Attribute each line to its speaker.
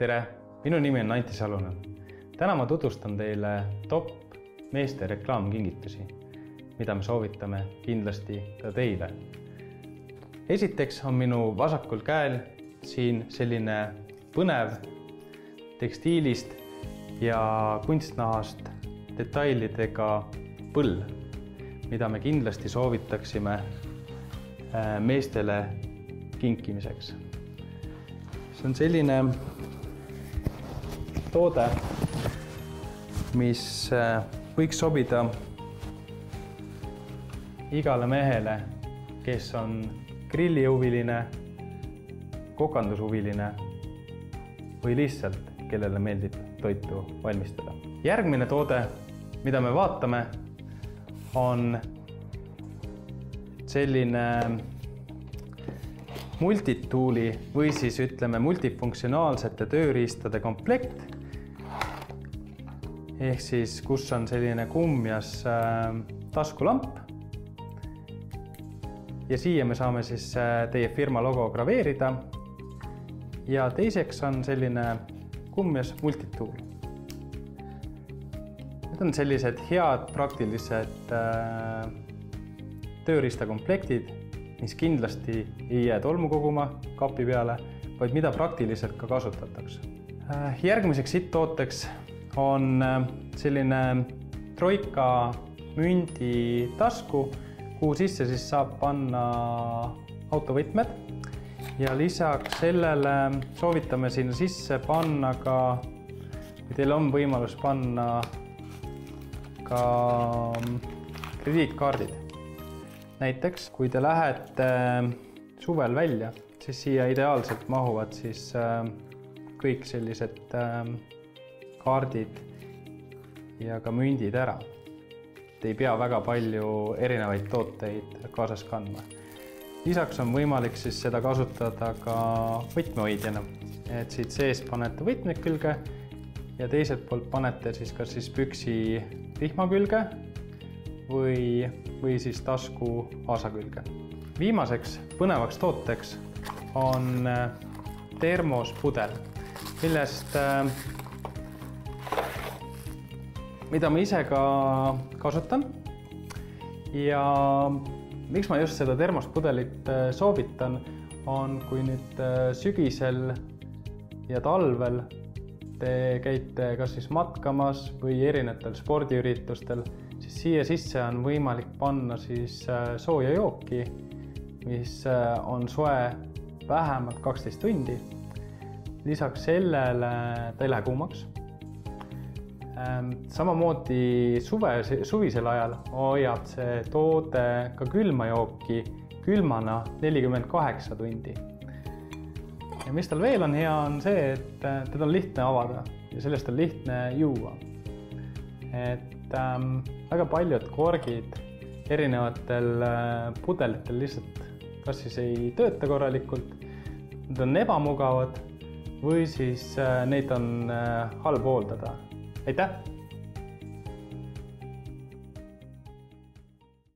Speaker 1: Tere, minu nimi on Anti Salunen. Täna ma tutvustan teile top meeste reklaamkingitusi, mida me soovitame kindlasti ka teile. Esiteks on minu vasakul käel siin selline põnev tekstiilist ja kunstnahast detailidega põll, mida me kindlasti soovitaksime meestele kinkimiseks. See on selline toode, mis võiks sobida igale mehele, kes on grillihuviline, kokandushuviline või lihtsalt, kellele meeldib toitu valmistada. Järgmine toode, mida me vaatame, on selline multitooli või siis ütleme multifunktsionaalsete tööriistade komplekt. Ehk siis, kus on selline kumjas taskulamp. Ja siia me saame siis teie firma logo graveerida. Ja teiseks on selline kumjas multitool. Need on sellised head praktilised tööriistakomplektid, mis kindlasti ei jää tolmu koguma kapi peale, vaid mida praktiliselt ka kasutatakse. Järgmiseks hitt-tooteks on selline troika mündi tasku, kuhu sisse siis saab panna autovõtmed. Ja lisaks sellele soovitame sinna sisse panna ka, kui teil on võimalus panna ka krediitkaardid. Näiteks, kui te lähete suvel välja, siis siia ideaalselt mahuvad siis kõik sellised kaardid ja ka mündid ära. Te ei pea väga palju erinevaid tooteid kaasas kandma. Lisaks on võimalik siis seda kasutada ka võtmehoidjana. Et siit sees panete võtmed külge ja teiselt poolt panete siis kas siis püksi rihma külge või siis tasku aasa külge. Viimaseks põnevaks tooteks on termospudel, millest, mida ma ise ka kasutan. Ja miks ma just seda termospudelit soovitan, on kui nüüd sügisel ja talvel te käite kas siis matkamas või erinevatel spordiüritustel, siis siia sisse on võimalik panna siis sooja jooki, mis on soe vähemalt 12 tundi. Lisaks sellele ta ei lähe kuumaks. Samamoodi suvisel ajal hoiab see toode ka külma jooki külmana 48 tundi. Ja mis tal veel on hea, on see, et teda on lihtne avada ja sellest on lihtne juua. Et väga paljud korgid erinevatel pudelitel lihtsalt kas siis ei tööta korralikult, nad on ebamugavad või siis neid on halb hooldada. Aitäh!